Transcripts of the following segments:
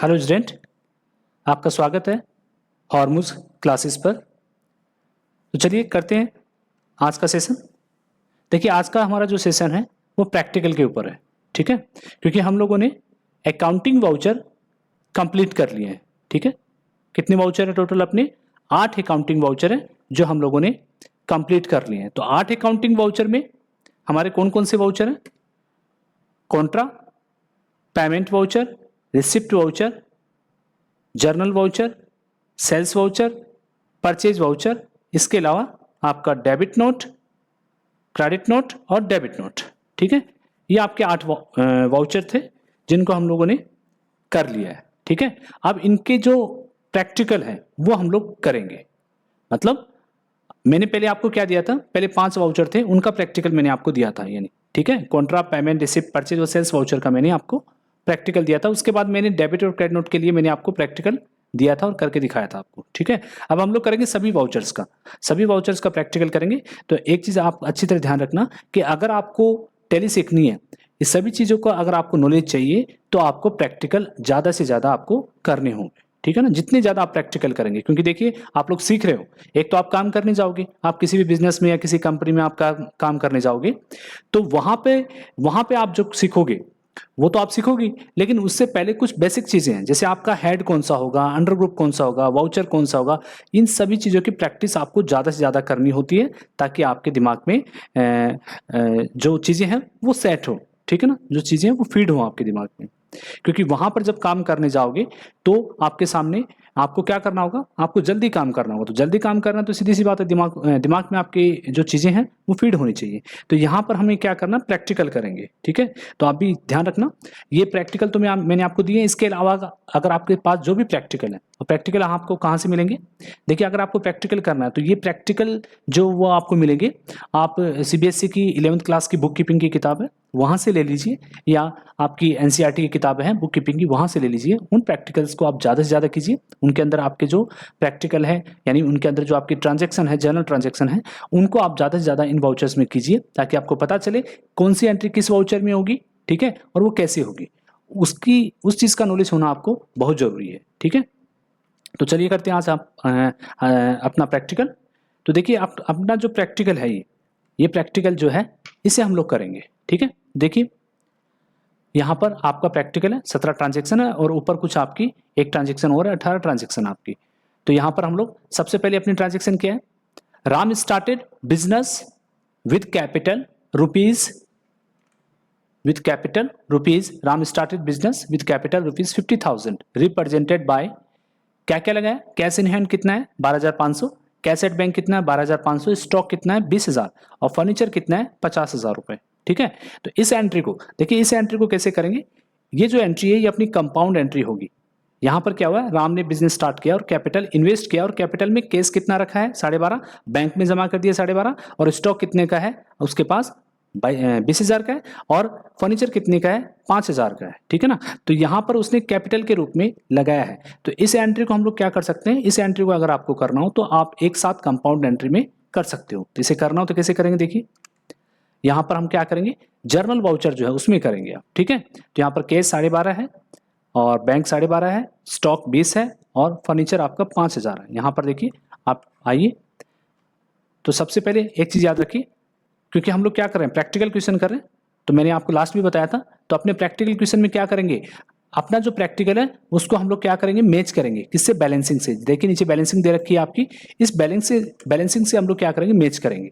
Hello student, आपका स्वागत है हॉर्मूज क्लासेस पर। तो चलिए करते हैं आज का सेशन। देखिए आज का हमारा जो सेशन है वो प्रैक्टिकल के ऊपर है, ठीक है। क्योंकि हम लोगों ने अकाउंटिंग वाउचर कंप्लीट कर लिए हैं, ठीक है। कितने वाउचर है टोटल? अपने 8 अकाउंटिंग वाउचर है जो हम लोगों ने कंप्लीट कर लिए हैं। तो 8 अकाउंटिंग वाउचर में हमारे कौन कौन से वाउचर हैं? Contra, payment voucher, receipt voucher, journal voucher, sales voucher, purchase voucher, इसके अलावा आपका डेबिट नोट, क्रेडिट नोट और डेबिट नोट, ठीक है। ये आपके 8 वाउचर थे जिनको हम लोगों ने कर लिया है, ठीक है। अब इनके जो प्रैक्टिकल है वो हम लोग करेंगे। मतलब मैंने पहले आपको क्या दिया था? पहले 5 वाउचर थे, उनका प्रैक्टिकल मैंने आपको दिया था, यानी ठीक है। कॉन्ट्रा, पेमेंट, रिसिप्ट, परचेज और सेल्स वाउचर का मैंने आपको प्रैक्टिकल दिया था। उसके बाद मैंने डेबिट और क्रेडिट नोट के लिए मैंने आपको प्रैक्टिकल दिया था और करके दिखाया था आपको, ठीक है। अब हम लोग करेंगे सभी वाउचर्स का प्रैक्टिकल करेंगे। तो एक चीज आप अच्छी तरह ध्यान रखना कि अगर आपको टैली सीखनी है, इस सभी चीजों का अगर आपको नॉलेज चाहिए तो आपको प्रैक्टिकल ज्यादा से ज्यादा आपको करने होंगे, ठीक है ना। जितने ज्यादा आप प्रैक्टिकल करेंगे, क्योंकि देखिए आप लोग सीख रहे हो, एक तो आप काम करने जाओगे, आप किसी भी बिजनेस में या किसी कंपनी में आप काम करने जाओगे, तो वहां पे आप जो सीखोगे वो तो आप सीखोगी, लेकिन उससे पहले कुछ बेसिक चीजें हैं, जैसे आपका हेड कौन सा होगा, अंडर ग्रुप कौन सा होगा, वाउचर कौन सा होगा, इन सभी चीजों की प्रैक्टिस आपको ज्यादा से ज्यादा करनी होती है ताकि आपके दिमाग में जो चीजें हैं वो सेट हो, ठीक है ना। जो चीजें हैं वो फीड हो आपके दिमाग में, क्योंकि वहां पर जब काम करने जाओगे तो आपके सामने आपको क्या करना होगा? आपको जल्दी काम करना होगा। तो जल्दी काम करना तो सीधी सी बात है, दिमाग में आपकी जो चीजें हैं वो फीड होनी चाहिए। तो यहाँ पर हमें क्या करना? प्रैक्टिकल करेंगे, ठीक है। तो आप भी ध्यान रखना, ये प्रैक्टिकल तो मैंने आपको दिए। इसके अलावा अगर आपके पास जो भी प्रैक्टिकल है, तो प्रैक्टिकल आपको कहाँ से मिलेंगे? देखिए अगर आपको प्रैक्टिकल करना है तो ये प्रैक्टिकल जो वो आपको मिलेंगे, आप सीबीएसई की 11th क्लास की बुक कीपिंग की किताब है वहां से ले लीजिए, या आपकी एनसीईआरटी की किताबें हैं बुक कीपिंग की, वहां से ले लीजिए। उन प्रैक्टिकल्स को आप ज़्यादा से ज़्यादा कीजिए। उनके अंदर आपके जो प्रैक्टिकल है, यानी उनके अंदर जो आपकी ट्रांजैक्शन है, जनरल ट्रांजैक्शन है, उनको आप ज़्यादा से ज़्यादा इन वाउचर्स में कीजिए, ताकि आपको पता चले कौन सी एंट्री किस वाउचर में होगी, ठीक है, और वो कैसे होगी। उस चीज़ का नॉलेज होना आपको बहुत ज़रूरी है, ठीक है। तो चलिए करते हैं आज आप अपना प्रैक्टिकल। तो देखिए अपना जो प्रैक्टिकल है, ये प्रैक्टिकल जो है इसे हम लोग करेंगे, ठीक है। देखिए यहाँ पर आपका प्रैक्टिकल है, 17 ट्रांजेक्शन है और ऊपर कुछ आपकी एक ट्रांजेक्शन और है, 18 ट्रांजेक्शन आपकी। तो यहाँ पर हम लोग सबसे पहले अपनी ट्रांजेक्शन क्या है? Ram started business with capital rupees Ram started business with capital rupees 50,000 represented by, क्या क्या लगा है? कैश इन हैंड कितना है? 12,500, कैश एट बैंक कितना है? 12,500, स्टॉक कितना है? 20,000, और फर्नीचर कितना है? 50,000 रुपए, ठीक है। तो इस एंट्री को देखिए, इस एंट्री को कैसे करेंगे? ये जो एंट्री है ये अपनी कंपाउंड एंट्री होगी। यहां पर क्या हुआ है? राम ने बिजनेस स्टार्ट किया और कैपिटल इन्वेस्ट किया, और कैपिटल में कैश कितना रखा है? 12.5, बैंक में जमा कर दिया 12.5, और स्टॉक कितने का है उसके पास? 20,000 का है, और फर्नीचर कितने का है? 5,000 का है, ठीक है ना। तो यहां पर उसने कैपिटल के रूप में लगाया है। तो इस एंट्री को हम लोग क्या कर सकते हैं? इस एंट्री को अगर आपको करना हो तो आप एक साथ कंपाउंड एंट्री में कर सकते हो। तो इसे करना हो तो कैसे करेंगे? देखिए यहां पर हम क्या करेंगे? जर्नल वाउचर जो है उसमें करेंगे आप, ठीक है। तो यहाँ पर कैश 12.5 है, और बैंक 12.5 है, स्टॉक 20 है, और फर्नीचर आपका 5,000 है। यहाँ पर देखिए आप आइए, तो सबसे पहले एक चीज याद रखिए, क्योंकि हम लोग क्या कर रहे हैं? प्रैक्टिकल क्वेश्चन कर रहे हैं। तो मैंने आपको लास्ट भी बताया था, तो अपने प्रैक्टिकल क्वेश्चन में क्या करेंगे? अपना जो प्रैक्टिकल है उसको हम लोग क्या करेंगे? मैच करेंगे। किससे? बैलेंसिंग से। देखिए नीचे बैलेंसिंग दे रखी है आपकी, इस बैलेंसिंग से हम लोग क्या करेंगे? मैच करेंगे।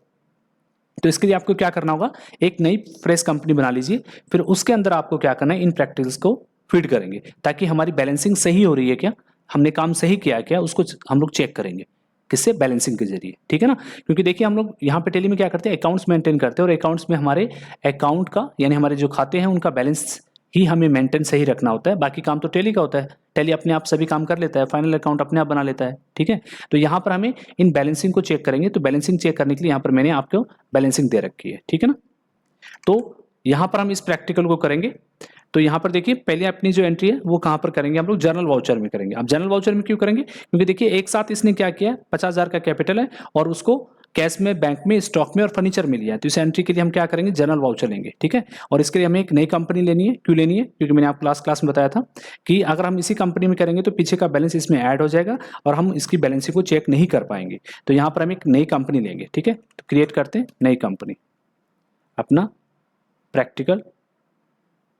तो इसके लिए आपको क्या करना होगा? एक नई फ्रेश कंपनी बना लीजिए, फिर उसके अंदर आपको क्या करना है? इन प्रैक्टिकल्स को फीड करेंगे, ताकि हमारी बैलेंसिंग सही हो रही है क्या, हमने काम सही किया है क्या, उसको हम लोग चेक करेंगे। किससे? बैलेंसिंग के जरिए, ठीक है ना। क्योंकि देखिए हम लोग यहाँ पे टेली में क्या करते हैं? अकाउंट्स मेंटेन करते हैं, और अकाउंट्स में हमारे अकाउंट का, यानी हमारे जो खाते हैं उनका बैलेंस ही हमें मेंटेन सही रखना होता है। बाकी काम तो टेली का होता है, टेली अपने आप सभी काम कर लेता है, फाइनल अकाउंट अपने आप बना लेता है, ठीक है। तो यहाँ पर हमें इन बैलेंसिंग को चेक करेंगे। तो बैलेंसिंग चेक करने के लिए यहाँ पर मैंने आपको बैलेंसिंग दे रखी है, ठीक है ना। तो यहाँ पर हम इस प्रैक्टिकल को करेंगे। तो यहाँ पर देखिए पहले अपनी जो एंट्री है वो कहाँ पर करेंगे? हम लोग जर्नल वाउचर में करेंगे। अब जर्नल वाउचर में क्यों करेंगे? क्योंकि देखिए एक साथ इसने क्या किया? 50,000 का कैपिटल है और उसको कैश में, बैंक में, स्टॉक में और फर्नीचर में लिया है। तो इस एंट्री के लिए हम क्या करेंगे, जनरल वाउचर लेंगे, ठीक है। और इसके लिए हमें एक नई कंपनी लेनी है। क्यों लेनी है? क्योंकि मैंने आपको क्लास में बताया था कि अगर हम इसी कंपनी में करेंगे तो पीछे का बैलेंस इसमें ऐड हो जाएगा और हम इसकी बैलेंसिंग को चेक नहीं कर पाएंगे। तो यहाँ पर हम एक नई कंपनी लेंगे, ठीक है। तो क्रिएट करते हैं नई कंपनी, अपना प्रैक्टिकल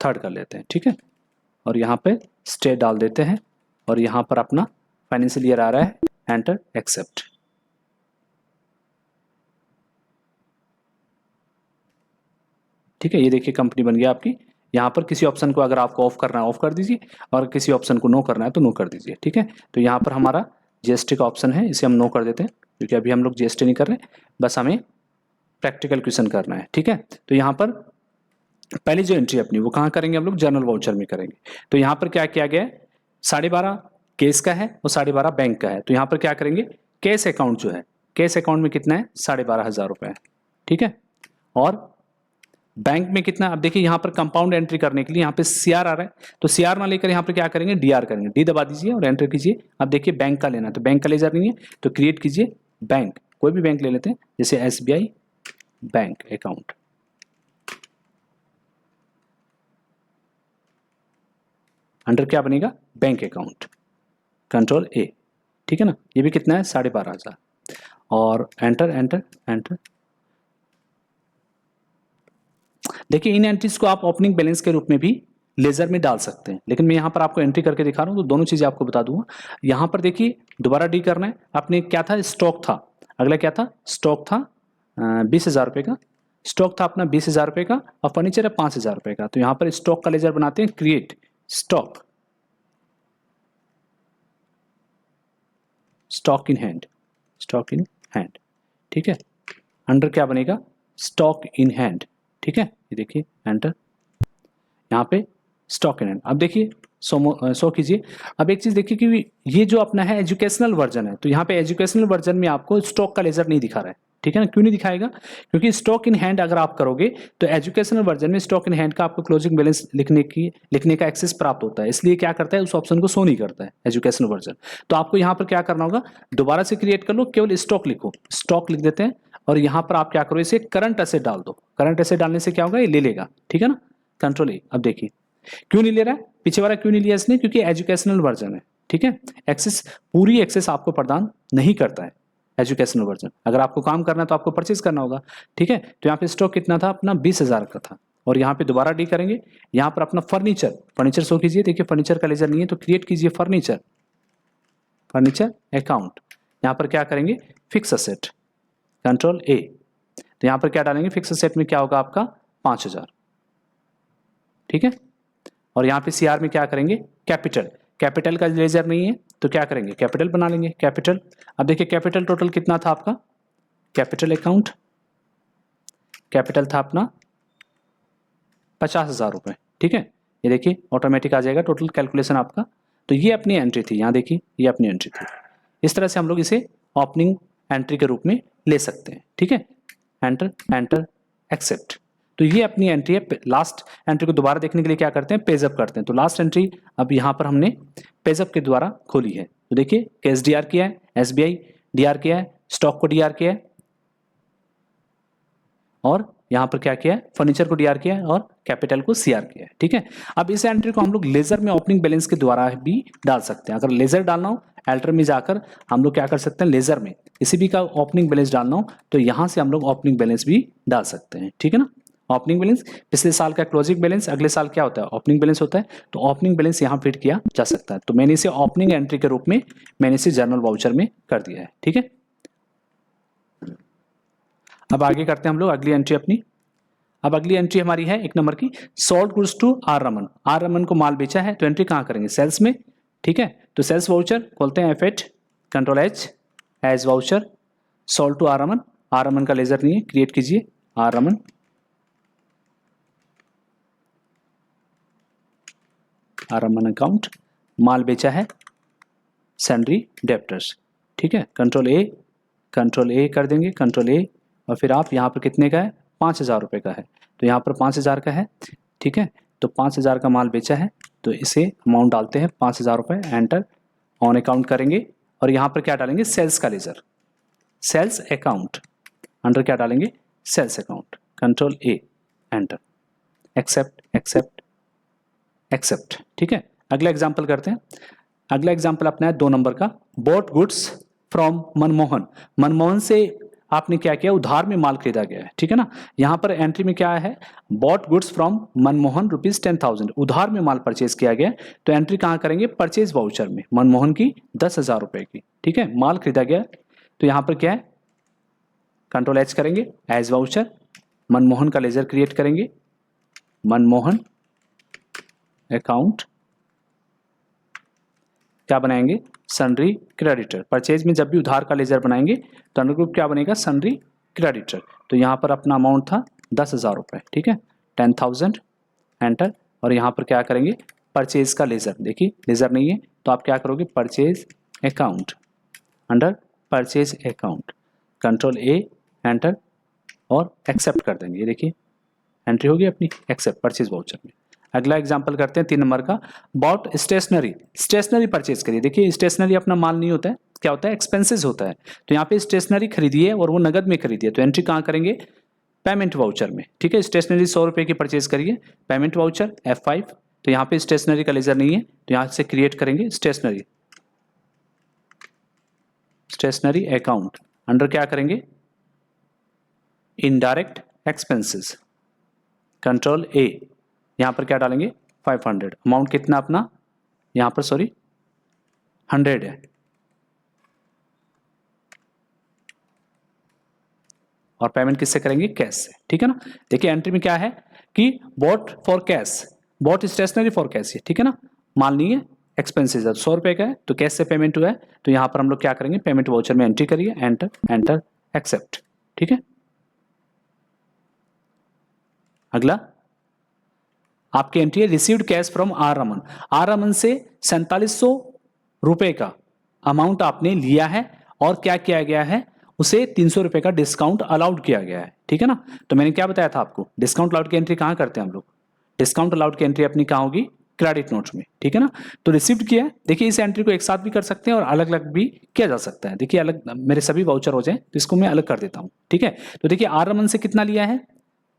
थर्ड कर लेते हैं, ठीक है। और यहाँ पे स्टेट डाल देते हैं और यहाँ पर अपना फाइनेंशियल ईयर आ रहा है, एंटर, एक्सेप्ट। ठीक है, ये देखिए कंपनी बन गया आपकी। यहाँ पर किसी ऑप्शन को अगर आपको ऑफ करना है ऑफ कर दीजिए और किसी ऑप्शन को नो करना है तो नो कर दीजिए, ठीक है। तो यहाँ पर हमारा जीएसटी का ऑप्शन है, इसे हम नो कर देते हैं क्योंकि अभी हम लोग जीएसटी नहीं कर रहे, बस हमें प्रैक्टिकल क्वेश्चन करना है, ठीक है। तो यहाँ पर पहली जो एंट्री अपनी वो कहाँ करेंगे हम लोग, जनरल वाउचर में करेंगे। तो यहाँ पर क्या किया गया है, 12.5 केस का है और 12.5 बैंक का है। तो यहाँ पर क्या करेंगे, केस अकाउंट जो है, केस अकाउंट में कितना है, 12,500 रुपये है, ठीक है। और बैंक में कितना, अब देखिए यहाँ पर कंपाउंड एंट्री करने के लिए यहाँ पे सीआर आ रहा है, तो सीआर ना लेकर यहाँ पर क्या करेंगे, डीआर करेंगे। डी दबा दीजिए और एंटर कीजिए। अब देखिए बैंक का लेना है, तो बैंक का लेजर नहीं है तो क्रिएट कीजिए बैंक, कोई भी बैंक ले लेते हैं, जैसे एसबीआई बैंक अकाउंट। अंडर क्या बनेगा, बैंक अकाउंट, कंट्रोल ए, ठीक है ना। ये भी कितना है, 12,500 और एंटर एंटर एंटर। देखिए इन एंट्रीज को आप ओपनिंग बैलेंस के रूप में भी लेजर में डाल सकते हैं, लेकिन मैं यहाँ पर आपको एंट्री करके दिखा रहा हूँ तो दोनों चीजें आपको बता दूंगा। यहाँ पर देखिए दोबारा डी करना है, आपने क्या था, स्टॉक था, अगला क्या था, स्टॉक था 20,000 रुपये का, स्टॉक था अपना 20,000 रुपये का और फर्नीचर है 5,000 रुपये का। तो यहाँ पर स्टॉक का लेजर बनाते हैं, create stock, stock in hand, stock in hand, ठीक है। अंडर क्या बनेगा, स्टॉक इन हैंड, ठीक है। ये देखिए एंटर, यहाँ पे स्टॉक इन हैंड। अब देखिए सो कीजिए। अब एक चीज देखिए कि ये जो अपना है एजुकेशनल वर्जन है, तो यहाँ पे एजुकेशनल वर्जन में आपको स्टॉक का लेजर नहीं दिखा रहा है, ठीक है ना। क्यों नहीं दिखाएगा, क्योंकि स्टॉक इन हैंड अगर आप करोगे तो एजुकेशनल वर्जन में स्टॉक इन हैंड का आपको क्लोजिंग बैलेंस लिखने का एक्सेस प्राप्त होता है, इसलिए क्या करता है, उस ऑप्शन को शो नहीं करता है एजुकेशनल वर्जन। तो आपको यहाँ पर क्या करना होगा, दोबारा से क्रिएट कर लो, केवल स्टॉक लिखो, स्टॉक लिख देते हैं और यहाँ पर आप क्या करो, इसे करंट एसेट डाल दो। करंट एसेट डालने से क्या होगा, ये ले लेगा, ठीक है ना, कंट्रोल ए। अब देखिए क्यों नहीं ले रहा है, पीछे वाला क्यों नहीं लिया इसने, क्योंकि एजुकेशनल वर्जन है, ठीक है। एक्सेस, पूरी एक्सेस आपको प्रदान नहीं करता है एजुकेशनल वर्जन। अगर आपको काम करना है तो आपको परचेज करना होगा, ठीक है। तो यहाँ पे स्टॉक कितना था अपना, 20,000 का था और यहाँ पे दोबारा डी करेंगे। यहाँ पर अपना फर्नीचर, फर्नीचर शो कीजिए। देखिए फर्नीचर का लेजर नहीं है तो क्रिएट कीजिए फर्नीचर, फर्नीचर अकाउंट। यहाँ पर क्या करेंगे, फिक्स असेट, कंट्रोल ए। तो यहाँ पर क्या डालेंगे, फिक्स असेट में क्या होगा आपका 5,000, ठीक है। और यहाँ पे सीआर में क्या करेंगे, कैपिटल, कैपिटल का लेजर नहीं है तो क्या करेंगे, कैपिटल बना लेंगे, कैपिटल। अब देखिए कैपिटल टोटल कितना था आपका, कैपिटल अकाउंट, कैपिटल था अपना 50,000 रुपये, ठीक है। ये देखिए ऑटोमेटिक आ जाएगा टोटल कैलकुलेशन आपका। तो ये अपनी एंट्री थी, यहाँ देखिए ये अपनी एंट्री थी। इस तरह से हम लोग इसे ओपनिंग एंट्री के रूप में ले सकते हैं, ठीक है। Enter enter accept. तो ये अपनी एंट्री है। लास्ट एंट्री को दोबारा देखने के लिए क्या करते हैं, पेजअप करते हैं। तो लास्ट एंट्री अब यहाँ पर हमने पेजअप के द्वारा खोली है। तो देखिए कैश डीआर किया है, एसबीआई डीआर किया है, स्टॉक को डीआर किया है और यहाँ पर क्या किया है, फर्नीचर को डीआर किया है और कैपिटल को सीआर किया है, ठीक है। अब इस एंट्री को हम लोग लेजर में ओपनिंग बैलेंस के द्वारा भी डाल सकते हैं। अगर लेजर डालना हो, एल्टर में जाकर हम लोग क्या कर सकते हैं, लेजर में किसी भी का ओपनिंग बैलेंस डालना हो तो यहाँ से हम लोग ओपनिंग बैलेंस भी डाल सकते हैं, ठीक है ना। ओपनिंग बैलेंस, पिछले साल का क्लोजिंग बैलेंस, अगले साल क्या होता है, ओपनिंग बैलेंस होता है। तो ओपनिंग बैलेंस यहाँ फिट किया जा सकता है। तो मैंने इसे ओपनिंग एंट्री के रूप में मैंने इसे जर्नल वाउचर में कर दिया है, ठीक है। अब आगे करते हैं हम लोग अगली एंट्री अपनी। अब अगली एंट्री हमारी है 1 नंबर की, sold goods to R Raman. R Raman को माल बेचा है तो एंट्री कहाँ करेंगे, सेल्स में, ठीक है। तो सेल्स वाउचर खोलते हैं, F8 control H, as voucher, sold to R Raman. R Raman का लेजर नहीं है, क्रिएट कीजिए R Raman, R Raman account, माल बेचा है सैलरी डेप्टर्स, ठीक है। कंट्रोल ए कर देंगे, कंट्रोल ए। और फिर आप यहाँ पर कितने का है, 5,000 रुपये का है। तो यहाँ पर 5,000 का है, ठीक है। तो 5,000 का माल बेचा है तो इसे अमाउंट डालते हैं 5,000 रुपये, एंटर, ऑन अकाउंट करेंगे और यहाँ पर क्या डालेंगे, सेल्स का लेजर, सेल्स अकाउंट, अंडर क्या डालेंगे, sales account, control A, enter, accept accept accept. ठीक है, अगला एग्जाम्पल करते हैं। अगला एग्जाम्पल अपना है 2 नंबर का, bought goods from Manmohan. Manmohan से आपने क्या किया, उधार में माल खरीदा गया है। ठीक है ना, यहाँ पर एंट्री में क्या है, बॉट गुड्स फ्रॉम मनमोहन ₹10,000, उधार में माल परचेज किया गया। तो एंट्री कहाँ करेंगे, परचेज वाउचर में, मनमोहन की 10,000 रुपए की। ठीक है, माल खरीदा गया, तो यहाँ पर क्या है, कंट्रोल एच करेंगे, एज वाउचर, मनमोहन का लेजर क्रिएट करेंगे, मनमोहन अकाउंट, क्या बनाएंगे, सन्ड्री क्रेडिटर। परचेज में जब भी उधार का लेजर बनाएंगे तो अंडर ग्रुप क्या बनेगा, सन्ड्री क्रेडिटर। तो यहाँ पर अपना अमाउंट था 10,000 रुपये। ठीक है, 10,000, एंटर, और यहाँ पर क्या करेंगे, परचेज का लेजर, देखिए लेजर नहीं है तो आप क्या करोगे, purchase account, under purchase account, control A, enter, और एक्सेप्ट कर देंगे। ये देखिए एंट्री होगी अपनी, एक्सेप्ट परचेज वाउचर में। अगला एग्जांपल करते हैं 3 नंबर का, बॉट स्टेशनरी, स्टेशनरी परचेज करिए। देखिए स्टेशनरी अपना माल नहीं होता है, क्या होता है, एक्सपेंसेस होता है। तो यहाँ पे स्टेशनरी खरीदी है और वो नगद में खरीदी है, तो एंट्री कहाँ करेंगे, पेमेंट वाउचर में। ठीक है, स्टेशनरी 100 रुपये की परचेज करिए, पेमेंट वाउचर F5। तो यहाँ पे स्टेशनरी का लेजर नहीं है तो यहाँ से क्रिएट करेंगे स्टेशनरी, स्टेशनरी अकाउंट, अंडर क्या करेंगे, इनडायरेक्ट एक्सपेंसेस, कंट्रोल ए, यहाँ पर क्या डालेंगे, 500, अमाउंट कितना अपना, यहाँ पर सॉरी 100 है, और पेमेंट किससे करेंगे, कैश से। ठीक है ना, देखिए एंट्री में क्या है कि bought for cash, bought stationery for cash है। ठीक है ना, माल नहीं है, एक्सपेंसेस है, 100 रुपये का है, तो कैश से पेमेंट हुआ है। तो यहाँ पर हम लोग क्या करेंगे, पेमेंट वाउचर में एंट्री करिए, एंटर एंटर एक्सेप्ट। ठीक है, अगला आपकी एंट्री है, received cash from R Raman. R Raman से 4700 रुपए का अमाउंट आपने लिया है और क्या किया गया है, उसे 300 रुपए का डिस्काउंट अलाउड किया गया है। ठीक है ना, तो मैंने क्या बताया था आपको, डिस्काउंट अलाउड की एंट्री कहाँ करते हैं हम लोग, डिस्काउंट अलाउड की एंट्री अपनी कहाँ होगी, क्रेडिट नोट्स में। ठीक है ना, तो रिसीव्ड किया है, देखिए इस एंट्री को एक साथ भी कर सकते हैं और अलग अलग भी किया जा सकता है। देखिए अलग मेरे सभी वाउचर हो जाए तो इसको मैं अलग कर देता हूँ। ठीक है, तो देखिए आर रमन से कितना लिया है,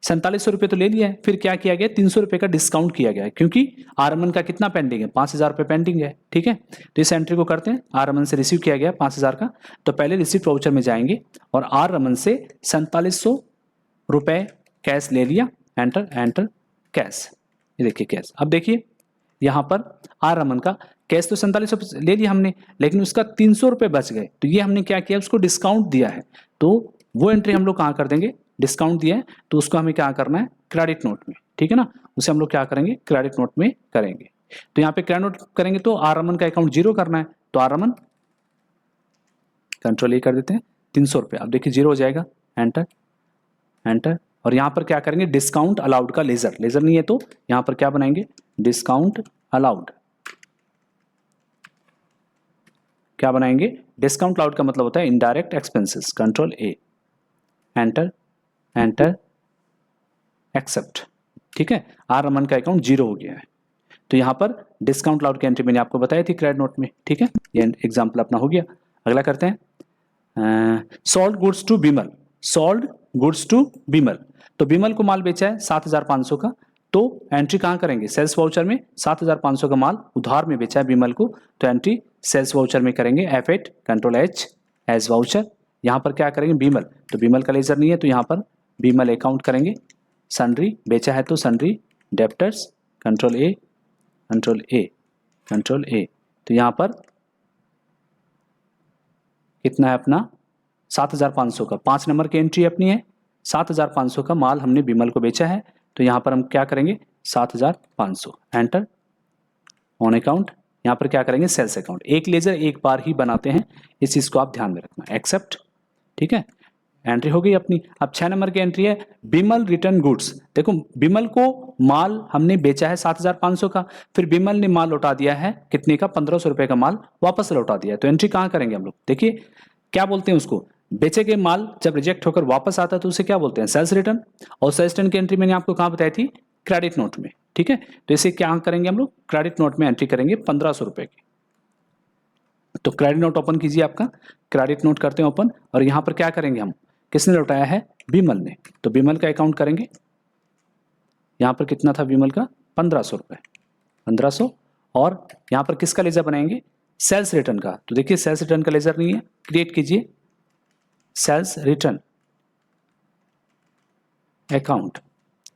4700 रुपये तो ले लिया है, फिर क्या किया गया, 300 रुपये का डिस्काउंट किया गया है, क्योंकि आरएमएन का कितना पेंडिंग है, 5,000 रुपये पेंडिंग है। ठीक है, तो इस एंट्री को करते हैं, आरएमएन से रिसीव किया गया 5,000 का, तो पहले रिसीप्ट वाउचर में जाएंगे और आरएमएन से 4700 रुपये कैश ले लिया, एंटर एंटर कैश, ये देखिए कैश। अब देखिए यहाँ पर आरएमएन का कैश तो 4700 ले लिया हमने, लेकिन उसका 300 रुपये बच गए, तो ये हमने क्या किया, उसको डिस्काउंट दिया है, तो वो एंट्री हम लोग कहाँ कर देंगे, डिस्काउंट दिया है तो उसको हमें क्या करना है, क्रेडिट नोट में। ठीक है ना, उसे हम लोग क्या करेंगे, क्रेडिट नोट में करेंगे। तो यहाँ पे क्रेडिट नोट करेंगे तो आर रमन का अकाउंट 0 करना है, तो आर रमन कंट्रोल ए कर देते हैं, 300 रुपये, अब देखिए 0 हो जाएगा, एंटर एंटर, और यहाँ पर क्या करेंगे, डिस्काउंट अलाउड का लेजर, लेजर नहीं है तो यहाँ पर क्या बनाएंगे, डिस्काउंट अलाउड, क्या बनाएंगे, डिस्काउंट अलाउड का मतलब होता है indirect expenses, control A, enter enter accept. ठीक है, आर रमन का अकाउंट 0 हो गया है, तो यहाँ पर डिस्काउंट अलाउड की एंट्री मैंने आपको बताई थी क्रेडिट नोट में। ठीक है, ये एग्जांपल अपना हो गया। अगला करते हैं, sold goods to Bimal, sold goods to Bimal, तो बिमल को माल बेचा है 7,500 का, तो एंट्री कहाँ करेंगे, सेल्स वाउचर में, 7,500 का माल उधार में बेचा है बिमल को, तो एंट्री सेल्स वाउचर में करेंगे, F8 control H as voucher. यहाँ पर क्या करेंगे, बिमल, तो बिमल का लेजर नहीं है तो यहाँ पर बिमल अकाउंट करेंगे, सन्ड्री बेचा है तो सन्ड्री डेप्टर्स, कंट्रोल ए कंट्रोल ए कंट्रोल ए, तो यहाँ पर कितना है अपना 7,500 का, 5 नंबर की एंट्री अपनी है, 7,500 का माल हमने बिमल को बेचा है, तो यहाँ पर हम क्या करेंगे, 7,500, एंटर ऑन अकाउंट, यहाँ पर क्या करेंगे, सेल्स अकाउंट। एक लेजर एक बार ही बनाते हैं, इस चीज़ को आप ध्यान में रखना, एक्सेप्ट। ठीक है, एंट्री हो गई अपनी। अब 6 नंबर की एंट्री है, बिमल रिटर्न गुड्स, देखो बिमल को माल हमने बेचा है 7,500 का, फिर बिमल ने माल लौटा दिया है कितने का, 1,500 रुपये का माल वापस लौटा दिया है, तो एंट्री कहाँ करेंगे हम लोग, देखिए क्या बोलते हैं उसको, बेचे गए माल जब रिजेक्ट होकर वापस आता है तो उसे क्या बोलते हैं, सेल्स रिटर्न, और सेल्स रिटर्न की एंट्री मैंने आपको कहाँ बताई थी, क्रेडिट नोट में। ठीक है, तो इसे क्या करेंगे हम लोग, क्रेडिट नोट में एंट्री करेंगे 1,500 रुपये की। तो क्रेडिट नोट ओपन कीजिए, आपका क्रेडिट नोट करते हैं ओपन, और यहाँ पर क्या करेंगे हम, किसने लौटाया है? विमल ने। तो विमल का अकाउंट करेंगे, यहाँ पर कितना था विमल का? 1500 रुपये, 1500। और यहाँ पर किसका लेजर बनाएंगे? सेल्स रिटर्न का। तो देखिए सेल्स रिटर्न का लेजर नहीं है, क्रिएट कीजिए सेल्स रिटर्न अकाउंट,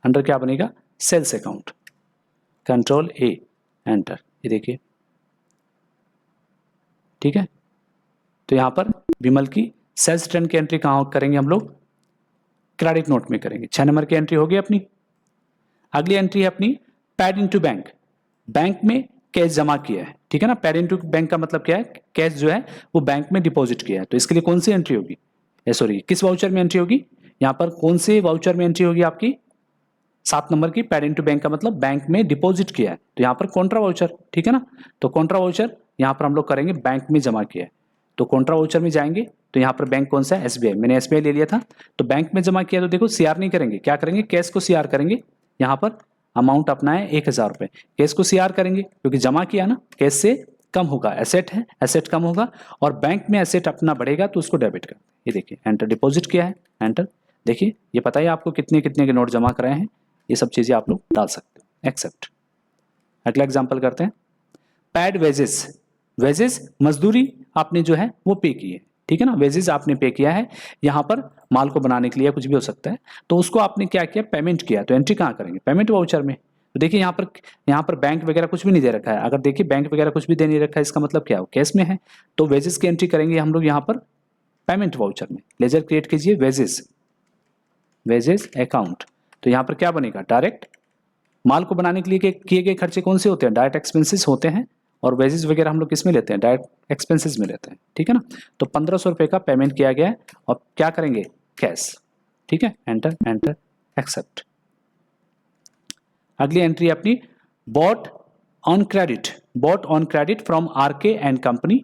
अंडर क्या बनेगा? Sales account, control A, enter. ये देखिए, ठीक है। तो यहाँ पर विमल की सेल्स रिटर्न की एंट्री कहाँ करेंगे हम लोग? क्रेडिट नोट में करेंगे। 6 नंबर की एंट्री होगी अपनी। अगली एंट्री है अपनी पैड इनटू बैंक, बैंक में कैश जमा किया है, ठीक है ना। पैड इनटू बैंक का मतलब क्या है? कैश जो है वो बैंक में डिपॉजिट किया है। तो इसके लिए कौन सी एंट्री होगी? सॉरी, किस वाउचर में एंट्री होगी? यहाँ पर कौन से वाउचर में एंट्री होगी आपकी? 7 नंबर की। पैड इनटू बैंक का मतलब बैंक में डिपॉजिट किया है, तो यहाँ पर कॉन्ट्रा वाउचर, ठीक है ना। तो कॉन्ट्रा वाउचर यहाँ पर हम लोग करेंगे बैंक में जमा किया है। तो कॉन्ट्रा वाउचर में जाएंगे, तो यहाँ पर बैंक कौन सा है? एसबीआई। मैंने एसबीआई ले लिया था। तो बैंक में जमा किया, तो देखो सीआर नहीं करेंगे, क्या करेंगे? कैश को सीआर करेंगे। यहाँ पर अमाउंट अपना है 1000 रुपये, कैश को सीआर करेंगे क्योंकि जमा किया ना, कैश से कम होगा, एसेट है, एसेट कम होगा। और बैंक में एसेट अपना बढ़ेगा तो उसको डेबिट कर। ये देखिए एंटर, डिपॉजिट किया है, एंटर। देखिए ये पता है आपको कितने कितने के नोट जमा कराए हैं, ये सब चीजें आप लोग डाल सकते हो। एक्सेप्ट। अगला एग्जाम्पल करते हैं। पैड वेजेस, वेजेस मजदूरी आपने जो है वो पे की है, ठीक है ना। वेजेस आपने पे किया है, यहाँ पर माल को बनाने के लिए कुछ भी हो सकता है। तो उसको आपने क्या किया? पेमेंट किया। तो एंट्री कहाँ करेंगे? पेमेंट वाउचर में। तो देखिए यहाँ पर बैंक वगैरह कुछ भी नहीं दे रखा है। अगर देखिए बैंक वगैरह कुछ भी दे नहीं रखा है, इसका मतलब क्या है? कैश में है। तो वेजेस की एंट्री करेंगे हम लोग यहाँ पर पेमेंट वाउचर में। लेजर क्रिएट कीजिए वेजेस, वेजेस अकाउंट। तो यहाँ पर क्या बनेगा? डायरेक्ट माल को बनाने के लिए किए गए खर्चे कौन से होते हैं? डायरेक्ट एक्सपेंसेस होते हैं। और वेजेस वगैरह हम लोग किस में लेते हैं? डायरेक्ट एक्सपेंसेस में लेते हैं, ठीक है ना। तो 1500 रुपये का पेमेंट किया गया है और क्या करेंगे? कैश, ठीक है। Enter, enter, accept. अगली एंट्री अपनी bought on credit, bought on credit from RK and company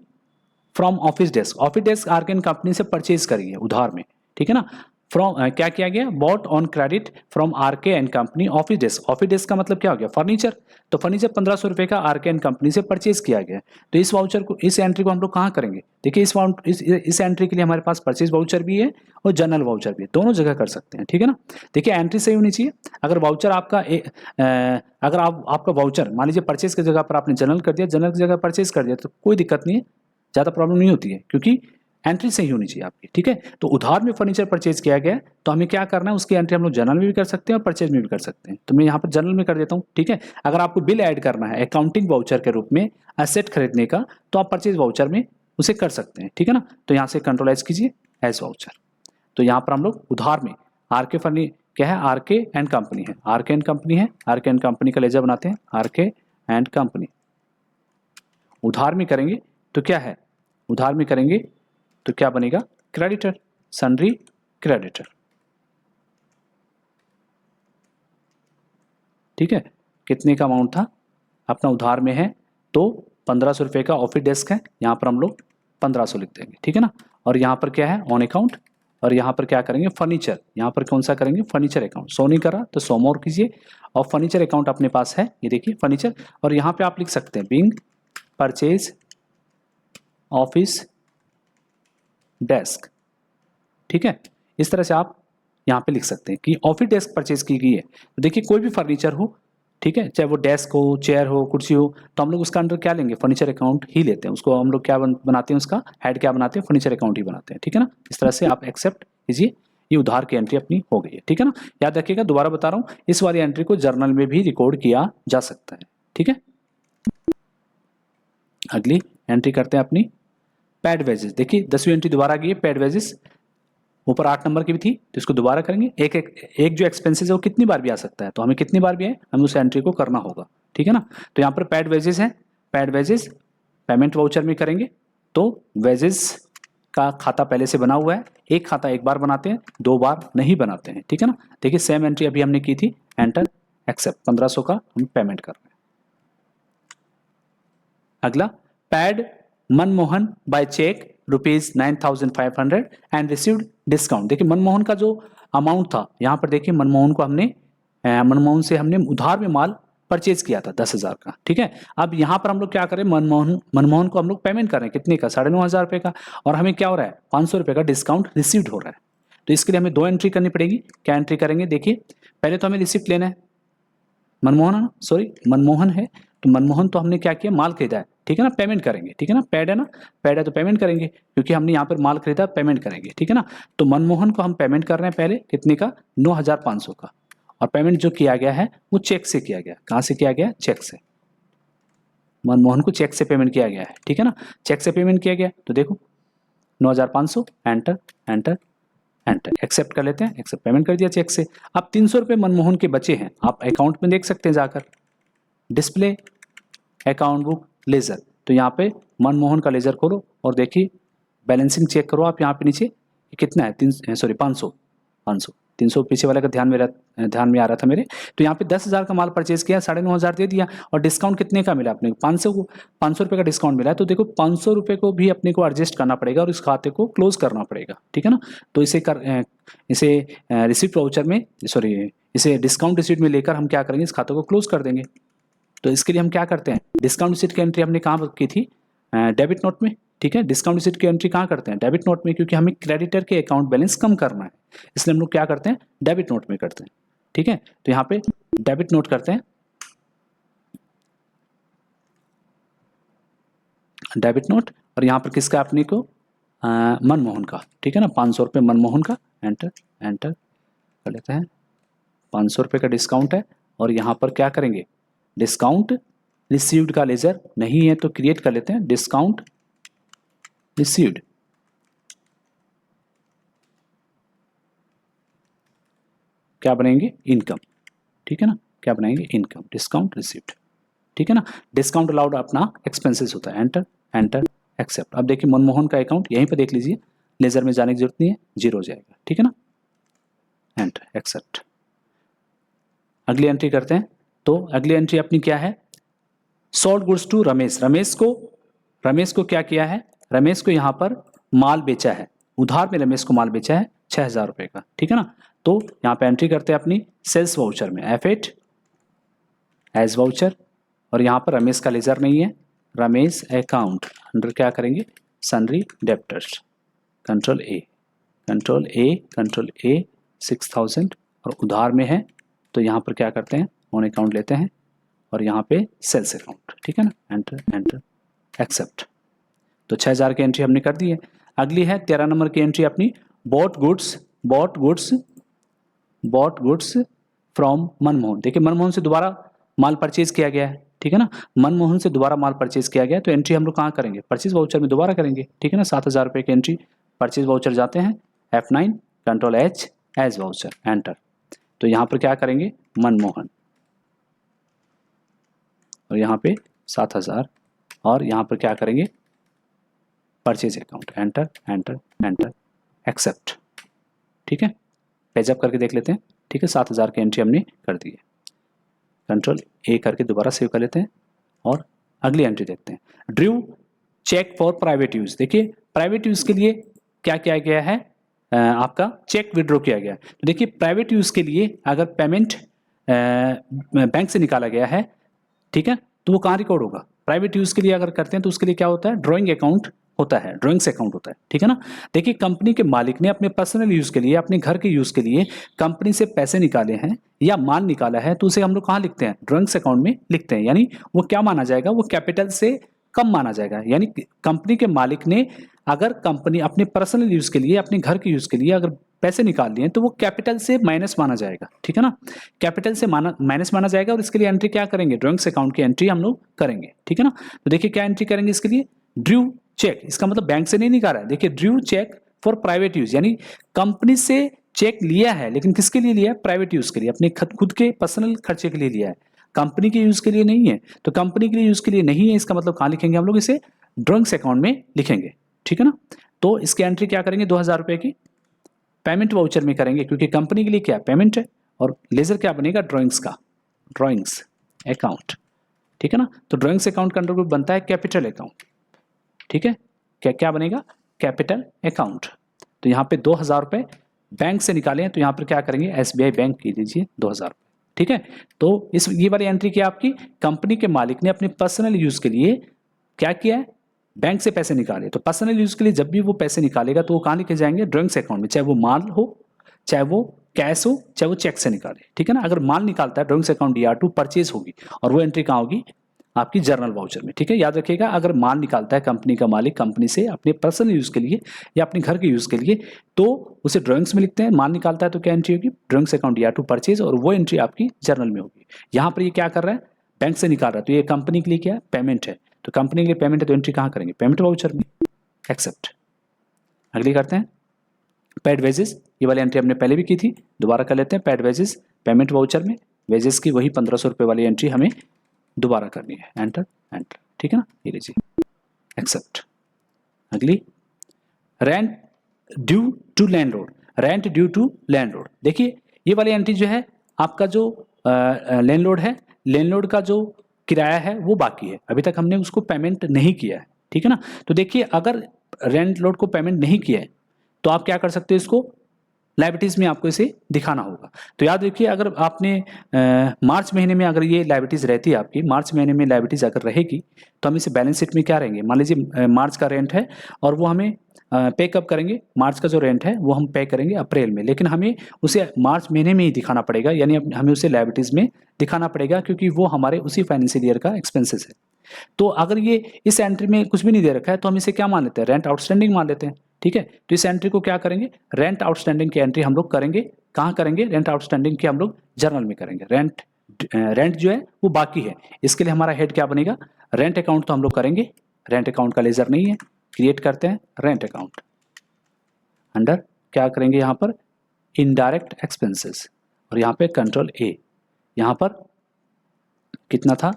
from office desk. Office desk RK and company से परचेज करी है उधार में, ठीक है ना। फ्रॉम क्या किया गया? Bought on credit from RK and company office desk. Office desk का मतलब क्या हो गया? फर्नीचर। तो फर्नीचर 1500 रुपये का आरके एंड कंपनी से परचेज किया गया। तो इस वाउचर को, इस एंट्री को हम लोग कहाँ करेंगे? देखिए इस एंट्री के लिए हमारे पास परचेज वाउचर भी है और जनरल वाउचर भी है, दोनों जगह कर सकते हैं, ठीक है ना। देखिए एंट्री सही होनी चाहिए। अगर वाउचर आपका अगर आपका वाउचर मान लीजिए परचेज की जगह पर आपने जनरल कर दिया, जनरल की जगह परचेज कर दिया, तो कोई दिक्कत नहीं है, ज़्यादा प्रॉब्लम नहीं होती है, क्योंकि एंट्री सही होनी चाहिए आपकी, ठीक है। तो उधार में फर्नीचर परचेज किया गया है, तो हमें क्या करना है? उसकी एंट्री हम लोग जनरल में भी कर सकते हैं और परचेज में भी कर सकते हैं। तो मैं यहाँ पर जनरल में कर देता हूँ, ठीक है। अगर आपको बिल ऐड करना है अकाउंटिंग वाउचर के रूप में एसेट खरीदने का, तो आप परचेज वाउचर में उसे कर सकते हैं, ठीक है ना। तो यहाँ से कंट्रोल एज कीजिए, एज वाउचर। तो यहाँ पर हम लोग उधार में आरके फर्नी क्या है? आरके एंड कंपनी है, आरके एंड कंपनी है, आरके एंड कंपनी का लेजर बनाते हैं, आरके एंड कंपनी। उधार में करेंगे तो क्या है? उधार में करेंगे तो क्या बनेगा? क्रेडिटर, सन्ड्री क्रेडिटर, ठीक है। कितने का अमाउंट था अपना उधार में है? तो 1500 रुपये का ऑफिस डेस्क है, यहाँ पर हम लोग 1500 लिख देंगे, ठीक है ना। और यहाँ पर क्या है? On account. और यहाँ पर क्या करेंगे? फर्नीचर। यहाँ पर कौन सा करेंगे? Furniture account. सो नहीं करा तो सो मोर कीजिए, और फर्नीचर अकाउंट अपने पास है, ये देखिए फर्नीचर। और यहाँ पे आप लिख सकते हैं बिंग परचेज ऑफिस डेस्क, ठीक है। इस तरह से आप यहाँ पे लिख सकते हैं कि ऑफिस डेस्क परचेज की गई है। तो देखिए कोई भी फर्नीचर हो, ठीक है, चाहे वो डेस्क हो, चेयर हो, कुर्सी हो, तो हम लोग उसका अंडर क्या लेंगे? फर्नीचर अकाउंट ही लेते हैं। उसको हम लोग क्या बनाते हैं? उसका हेड क्या बनाते हैं? फर्नीचर अकाउंट ही बनाते हैं, ठीक है ना। इस तरह से आप एक्सेप्ट कीजिए, ये उधार की एंट्री अपनी हो गई है, ठीक है ना। याद रखिएगा, दोबारा बता रहा हूँ, इस वाली एंट्री को जर्नल में भी रिकॉर्ड किया जा सकता है, ठीक है। अगली एंट्री करते हैं अपनी पैड वेजेस। देखिए 10वीं एंट्री दोबारा गई है, पैड वेजेस। ऊपर 8 नंबर की भी थी, तो इसको दोबारा करेंगे। एक जो एक्सपेंसेस है वो कितनी बार भी आ सकता है, तो हमें कितनी बार भी है, हमें उस एंट्री को करना होगा, ठीक है ना। तो यहाँ पर पैड वेजेस है, पैड वेजेस पेमेंट वाउचर में करेंगे। तो वेजेस का खाता पहले से बना हुआ है, एक खाता एक बार बनाते हैं, 2 बार नहीं बनाते हैं, ठीक है ना। देखिए सेम एंट्री अभी हमने की थी, एंटर, एक्सेप्ट। 1500 का हम पेमेंट कर रहे हैं। अगला paid Manmohan by cheque ₹9,500 and received discount. देखिए मनमोहन का जो अमाउंट था, यहाँ पर देखिए मनमोहन से हमने उधार में माल परचेज किया था 10,000 का, ठीक है। अब यहाँ पर हम लोग क्या करें? मनमोहन को हम लोग पेमेंट कर रहे हैं, कितने का? 9,500 रुपये का। और हमें क्या हो रहा है? 500 रुपये का डिस्काउंट रिसीव्ड हो रहा है। तो इसके लिए हमें 2 एंट्री करनी पड़ेगी। क्या एंट्री करेंगे देखिए, पहले तो हमें रिसिप्ट लेना है। मनमोहन है, तो मनमोहन तो हमने क्या किया, माल खरीदा है, ठीक है ना, पेमेंट करेंगे, ठीक है ना, पेड है ना, पेड है तो पेमेंट करेंगे क्योंकि हमने यहाँ पर माल खरीदा, पेमेंट करेंगे, ठीक है ना। तो मनमोहन को हम पेमेंट कर रहे हैं पहले कितने का, 9,500 का, और पेमेंट जो किया गया है वो चेक से किया गया। कहाँ से किया गया, चेक से। मनमोहन को चेक से पेमेंट किया गया है, ठीक है ना, चेक से पेमेंट किया गया। तो देखो 9,500, एंटर एंटर एंटर, एक्सेप्ट कर लेते हैं, एक्सेप्ट, पेमेंट कर दिया चेक से। अब 300 रुपये मनमोहन के बचे हैं, आप अकाउंट में देख सकते हैं जाकर, डिस्प्ले अकाउंट बुक लेजर, तो यहाँ पे मनमोहन का लेजर खोलो और देखिए बैलेंसिंग चेक करो आप यहाँ पे नीचे कितना है, 500 300 पीछे वाले का ध्यान में आ रहा था मेरे। तो यहाँ पे 10,000 का माल परचेज किया, 9,500 दे दिया, और डिस्काउंट कितने का मिला अपने को, 500 रुपये का डिस्काउंट मिला है। तो देखो 500 रुपये को भी अपने को एडजस्ट करना पड़ेगा और इस खाते को क्लोज करना पड़ेगा, ठीक है ना। तो इसे रिसिप्ट वाउचर में, इसे डिस्काउंट रिसिप्ट में लेकर हम क्या करेंगे, इस खाते को क्लोज कर देंगे। तो इसके लिए हम क्या करते हैं, डिस्काउंट रिसिप्ट की एंट्री हमने कहाँ की थी, डेबिट नोट में, ठीक है। डिस्काउंट रिसिप्ट की एंट्री कहाँ करते हैं, डेबिट नोट में, क्योंकि हमें क्रेडिटर के अकाउंट बैलेंस कम करना है, इसलिए हम लोग क्या करते हैं, डेबिट नोट में करते हैं, ठीक है। तो यहाँ पे डेबिट नोट करते हैं, डेबिट नोट, और यहाँ पर किसका, अपने को मनमोहन का, ठीक है ना, 500 रुपये मनमोहन का, एंटर एंटर कर लेते हैं। 500 रुपये का डिस्काउंट है, और यहाँ पर क्या करेंगे, डिस्काउंट रिसीव्ड का लेजर नहीं है तो क्रिएट कर लेते हैं, डिस्काउंट रिसीव्ड, क्या बनाएंगे, इनकम, ठीक है ना, क्या बनाएंगे, इनकम, डिस्काउंट रिसीव्ड, ठीक है ना। डिस्काउंट अलाउड अपना एक्सपेंसेस होता है, एंटर एंटर एक्सेप्ट। अब देखिए मनमोहन का अकाउंट यहीं पे देख लीजिए, लेजर में जाने की जरूरत नहीं है, 0 हो जाएगा, ठीक है ना, एंटर एक्सेप्ट। अगली एंट्री करते हैं, तो अगली एंट्री अपनी क्या है, sold goods to Ramesh. Ramesh को क्या किया है, रमेश को यहाँ पर माल बेचा है, उधार में रमेश को माल बेचा है 6,000 रुपये का, ठीक है ना। तो यहाँ पे एंट्री करते हैं अपनी सेल्स वाउचर में, F8 एज वाउचर, और यहाँ पर रमेश का लेजर नहीं है, रमेश अकाउंट अंडर क्या करेंगे, सन्ड्री डेब्टर्स, कंट्रोल ए 6,000, और उधार में है तो यहाँ पर क्या करते हैं, ऑन अकाउंट लेते हैं, और यहाँ पे सेल्स अकाउंट, ठीक है ना, एंटर एंटर एक्सेप्ट। तो 6,000 की एंट्री हमने कर दी है। अगली है 13 नंबर की एंट्री अपनी, बॉट गुड्स फ्रॉम मनमोहन। देखिए मनमोहन से दोबारा माल परचेज किया गया है, ठीक है ना, मनमोहन से दोबारा माल परचेज किया गया है, तो एंट्री हम लोग कहाँ करेंगे, परचेज वाउचर में दोबारा करेंगे, ठीक है ना। 7,000 रुपये की एंट्री, परचेज वाउचर जाते हैं, F9 control H as voucher, enter. तो यहाँ पर क्या करेंगे, मनमोहन, और यहाँ पे 7,000, और यहाँ पर क्या करेंगे, purchase account, enter enter enter accept, ठीक है। पेजअप करके देख लेते हैं, ठीक है, 7,000 की एंट्री हमने कर दी है, कंट्रोल A करके दोबारा सेव कर लेते हैं, और अगली एंट्री देखते हैं, drew cheque for private use. देखिए प्राइवेट यूज के लिए क्या किया गया है, आपका चेक विड्रॉ किया गया है। तो देखिए प्राइवेट यूज के लिए अगर पेमेंट बैंक से निकाला गया है, ठीक है, तो वो कहाँ रिकॉर्ड होगा, प्राइवेट यूज के लिए अगर करते हैं तो उसके लिए क्या होता है, ड्राइंग अकाउंट होता है, ड्राइंग्स अकाउंट होता है, ठीक है ना। देखिए कंपनी के मालिक ने अपने पर्सनल यूज के लिए, अपने घर के यूज के लिए कंपनी से पैसे निकाले हैं या माल निकाला है, तो उसे हम लोग कहाँ लिखते हैं, ड्राइंग्स अकाउंट में लिखते हैं। यानी वो क्या माना जाएगा, वो कैपिटल से कम माना जाएगा। यानी कंपनी के मालिक ने अगर कंपनी अपने पर्सनल यूज के लिए, अपने घर के यूज के लिए अगर पैसे निकाल लिए तो वो कैपिटल से माइनस माना जाएगा, ठीक है ना, कैपिटल से माइनस माना जाएगा, और इसके लिए एंट्री क्या करेंगे, ड्राइंग्स अकाउंट की एंट्री हम लोग करेंगे, ठीक है ना। तो देखिए क्या एंट्री करेंगे इसके लिए, ड्रू चेक, इसका मतलब बैंक से नहीं निकाला है, देखिए drew cheque for private use, यानी कंपनी से चेक लिया है, लेकिन किसके लिए लिया है, प्राइवेट यूज के लिए, अपने खुद के पर्सनल खर्चे के लिए लिया है, कंपनी के यूज के लिए नहीं है। तो कंपनी के लिए यूज के लिए नहीं है, इसका मतलब कहाँ लिखेंगे हम लोग, इसे ड्राइंग्स अकाउंट में लिखेंगे, ठीक है ना। तो इसकी एंट्री क्या करेंगे, 2,000 रुपये की पेमेंट वाउचर में करेंगे, क्योंकि कंपनी के लिए क्या पेमेंट है, और लेजर क्या बनेगा, ड्राइंग्स का, ड्राइंग्स अकाउंट, ठीक है ना। तो ड्राइंग्स अकाउंट का अंडर ग्रुप बनता है कैपिटल अकाउंट, ठीक है, क्या बनेगा, कैपिटल अकाउंट। तो यहाँ पे 2,000 रुपये बैंक से निकाले हैं, तो यहाँ पर क्या करेंगे, SBI बैंक की दीजिए 2,000 रुपये, ठीक है। तो ये वाली एंट्री क्या आपकी, कंपनी के मालिक ने अपने पर्सनल यूज के लिए क्या किया है, बैंक से पैसे निकाले, तो पर्सनल यूज के लिए जब भी वो पैसे निकालेगा तो वो कहाँ लेके जाएंगे, ड्राइंग्स अकाउंट में, चाहे वो माल हो, चाहे वो कैश हो, चाहे वो चेक से निकाले, ठीक है ना। अगर माल निकालता है ड्राइंग्स अकाउंट DR2 परचेज होगी, और वो एंट्री कहाँ होगी, आपकी जर्नल वाउचर में, ठीक है। याद रखिएगा, अगर माल निकालता है कंपनी का मालिक कंपनी से अपने पर्सनल यूज के लिए या अपने घर के यूज के लिए, तो उसे ड्राइंग्स में लिखते हैं। माल निकालता है तो क्या एंट्री होगी, ड्राइंग्स अकाउंट DR2 परचेज, और वो एंट्री आपकी जर्नल में होगी। यहाँ पर ये क्या कर रहा है, बैंक से निकाल रहा है, तो ये कंपनी के लिए क्या है, पेमेंट है, तो कंपनी के लिए पेमेंट है तो एंट्री कहाँ करेंगे, पेमेंट वाउचर में, एक्सेप्ट। अगली करते हैं पेड वेजेस, ये वाली एंट्री हमने पहले भी की थी, दोबारा कर लेते हैं। पेड वेजेस पेमेंट वाउचर में, वेजेस की वही 1500 रुपये वाली एंट्री हमें दोबारा करनी है, एंटर एंटर, ठीक है ना। ये लीजिए एक्सेप्ट। अगली rent due to landlord, rent due to landlord. देखिए ये वाली एंट्री जो है आपका जो लैंडलॉर्ड है, लैंडलॉर्ड का जो किराया है वो बाकी है, अभी तक हमने उसको पेमेंट नहीं किया है, ठीक है ना। तो देखिए अगर लैंडलॉर्ड को पेमेंट नहीं किया है तो आप क्या कर सकते हैं, इसको लायबिलिटीज में आपको इसे दिखाना होगा। तो याद रखिए, अगर आपने मार्च महीने में अगर ये लायबिलिटीज रहती है आपकी, मार्च महीने में लायबिलिटीज अगर रहेगी तो हम इसे बैलेंस शीट में क्या रहेंगे, मान लीजिए मार्च का रेंट है और वो हमें पे कब करेंगे, मार्च का जो रेंट है वो हम पे करेंगे अप्रैल में, लेकिन हमें उसे मार्च महीने में ही दिखाना पड़ेगा, यानी हमें उसे लायबिलिटीज में दिखाना पड़ेगा, क्योंकि वो हमारे उसी फाइनेंशियल ईयर का एक्सपेंसेस है। तो अगर ये इस एंट्री में कुछ भी नहीं दे रखा है तो हम इसे क्या मान लेते हैं, रेंट आउटस्टैंडिंग मान लेते हैं, ठीक है। तो इस एंट्री को क्या करेंगे, रेंट आउटस्टैंडिंग की एंट्री हम लोग करेंगे, कहाँ करेंगे, रेंट आउटस्टैंडिंग की हम लोग जर्नल में करेंगे। रेंट जो है वो बाकी है, इसके लिए हमारा हेड क्या बनेगा, रेंट अकाउंट तो हम लोग करेंगे, रेंट अकाउंट का लेजर नहीं है, क्रिएट करते हैं रेंट अकाउंट, अंडर क्या करेंगे यहाँ पर इनडायरेक्ट एक्सपेंसेस, और यहाँ पे कंट्रोल A, यहाँ पर कितना था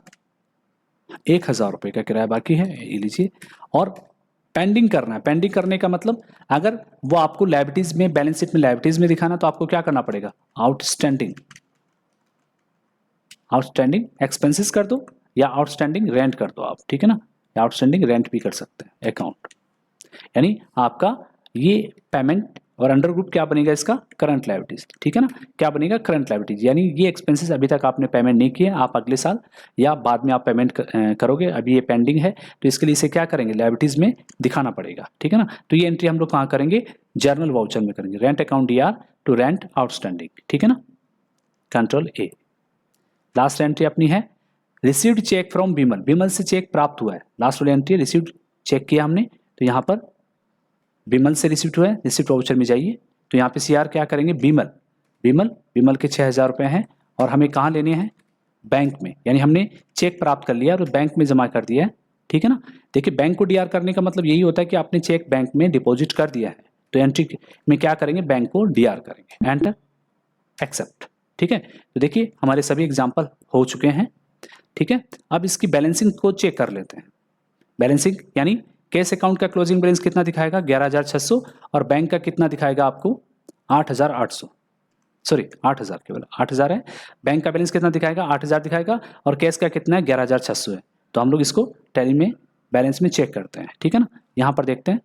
1000 रुपये का किराया बाकी है, ये लीजिए। और पेंडिंग करना है, पेंडिंग करने का मतलब अगर वो आपको लायबिलिटीज में, बैलेंस शीट में लायबिलिटीज में दिखाना तो आपको क्या करना पड़ेगा, आउटस्टैंडिंग एक्सपेंसेस कर दो या आउटस्टैंडिंग रेंट कर दो आप, ठीक है ना, या आउटस्टैंडिंग रेंट भी कर सकते हैं अकाउंट। यानी आपका ये पेमेंट और अंडर ग्रुप क्या बनेगा इसका, करंट लायबिलिटीज, ठीक है ना, क्या बनेगा करंट लायबिलिटीज, यानी ये एक्सपेंसेस अभी तक आपने पेमेंट नहीं किए, आप अगले साल या बाद में आप पेमेंट करोगे, अभी ये पेंडिंग है, तो इसके लिए इसे क्या करेंगे, लायबिलिटीज में दिखाना पड़ेगा, ठीक है ना। तो ये एंट्री हम लोग कहाँ करेंगे, जर्नल वाउचर में करेंगे, rent account DR to rent outstanding, ठीक है ना, कंट्रोल A। लास्ट एंट्री अपनी है received cheque from Vimal, Vimal से चेक प्राप्त हुआ है, लास्ट वाली एंट्री रिसीव्ड चेक किया हमने, तो यहाँ पर विमल से रिसिप्ट हुआ है, रिसिप्ट वाउचर में जाइए, तो यहाँ पे CR क्या करेंगे, विमल के 6000 रुपये हैं और हमें कहाँ लेने हैं, बैंक में, यानी हमने चेक प्राप्त कर लिया और बैंक में जमा कर दिया है, ठीक है ना। देखिए बैंक को DR करने का मतलब यही होता है कि आपने चेक बैंक में डिपॉजिट कर दिया है, तो एंट्री में क्या करेंगे, बैंक को DR करेंगे, एंटर एक्सेप्ट, ठीक है। तो देखिए हमारे सभी एग्जाम्पल हो चुके हैं, ठीक है। अब इसकी बैलेंसिंग को चेक कर लेते हैं। बैलेंसिंग यानी कैश अकाउंट का क्लोजिंग बैलेंस कितना दिखाएगा, 11600, और बैंक का कितना दिखाएगा आपको 8800, सॉरी 8000, केवल 8000 है, बैंक का बैलेंस कितना दिखाएगा 8000 दिखाएगा, और कैश का कितना है 11600 है। तो हम लोग इसको टैली में बैलेंस में चेक करते हैं, ठीक है ना। यहाँ पर देखते हैं,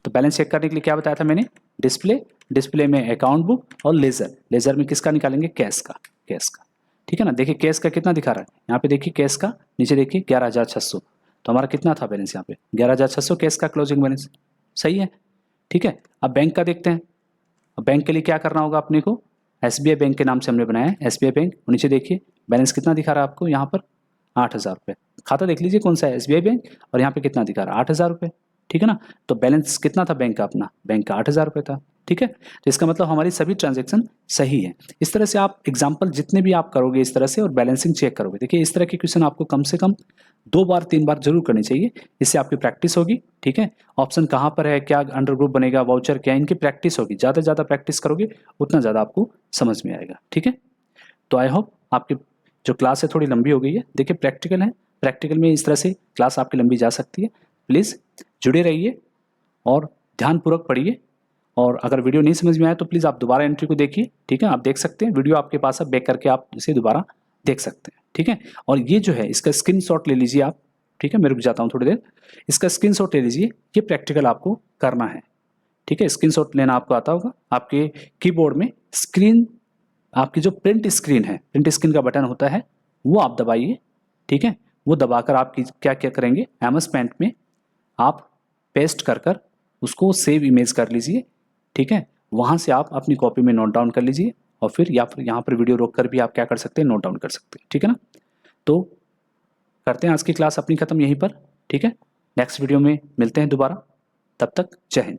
तो बैलेंस चेक करने के लिए क्या बताया था मैंने, डिस्प्ले में अकाउंट बुक और लेजर में किसका निकालेंगे, कैश का, ठीक है ना। देखिए कैश का कितना दिखा रहा है, यहाँ पे देखिए कैश का नीचे देखिए 11600, तो हमारा कितना था बैलेंस यहाँ पे 11600 कैश का क्लोजिंग बैलेंस, सही है, ठीक है। अब बैंक का देखते हैं, अब बैंक के लिए क्या करना होगा अपने को, SBI बैंक के नाम से हमने बनाया है, SBI बैंक, नीचे देखिए बैलेंस कितना दिखा रहा है आपको यहाँ पर 8000 रुपये, खाता देख लीजिए कौन सा है, SBI बैंक, और यहाँ पे कितना दिखा रहा है 8000 रुपये, ठीक है ना। तो बैलेंस कितना था बैंक का, अपना बैंक का 8000 रुपये था, ठीक है। तो इसका मतलब हमारी सभी ट्रांजैक्शन सही है। इस तरह से आप एग्जाम्पल जितने भी आप करोगे इस तरह से और बैलेंसिंग चेक करोगे, देखिए इस तरह के क्वेश्चन आपको कम से कम 2 बार 3 बार जरूर करनी चाहिए, इससे आपकी प्रैक्टिस होगी, ठीक है। ऑप्शन कहाँ पर है, क्या अंडर ग्रुप बनेगा, वाउचर क्या, इनकी प्रैक्टिस होगी, ज़्यादा से ज़्यादा प्रैक्टिस करोगे उतना ज़्यादा आपको समझ में आएगा, ठीक है। तो आई होप आपकी जो क्लास है थोड़ी लंबी हो गई है, देखिए प्रैक्टिकल है, प्रैक्टिकल में इस तरह से क्लास आपकी लंबी जा सकती है, प्लीज़ जुड़े रहिए और ध्यानपूर्वक पढ़िए, और अगर वीडियो नहीं समझ में आए तो प्लीज़ आप दोबारा एंट्री को देखिए, ठीक है। आप देख सकते हैं वीडियो आपके पास है, बैक करके आप इसे दोबारा देख सकते हैं, ठीक है। और ये जो है इसका स्क्रीनशॉट ले लीजिए आप, ठीक है, मैं रुक जाता हूँ थोड़ी देर, इसका स्क्रीनशॉट ले लीजिए, ये प्रैक्टिकल आपको करना है, ठीक है। स्क्रीनशॉट लेना आपको आता होगा, आपके कीबोर्ड में स्क्रीन, आपकी जो प्रिंट स्क्रीन है, प्रिंट स्क्रीन का बटन होता है वो आप दबाइए, ठीक है, वो दबाकर आप क्या क्या करेंगे, MS पेंट में आप पेस्ट कर उसको सेव इमेज कर लीजिए, ठीक है। वहाँ से आप अपनी कॉपी में नोट डाउन कर लीजिए और फिर या फिर यहाँ पर वीडियो रोक कर भी आप क्या कर सकते हैं, नोट डाउन कर सकते हैं, ठीक है ना। तो करते हैं आज की क्लास अपनी ख़त्म यहीं पर, ठीक है। नेक्स्ट वीडियो में मिलते हैं दोबारा, तब तक जय हिंद।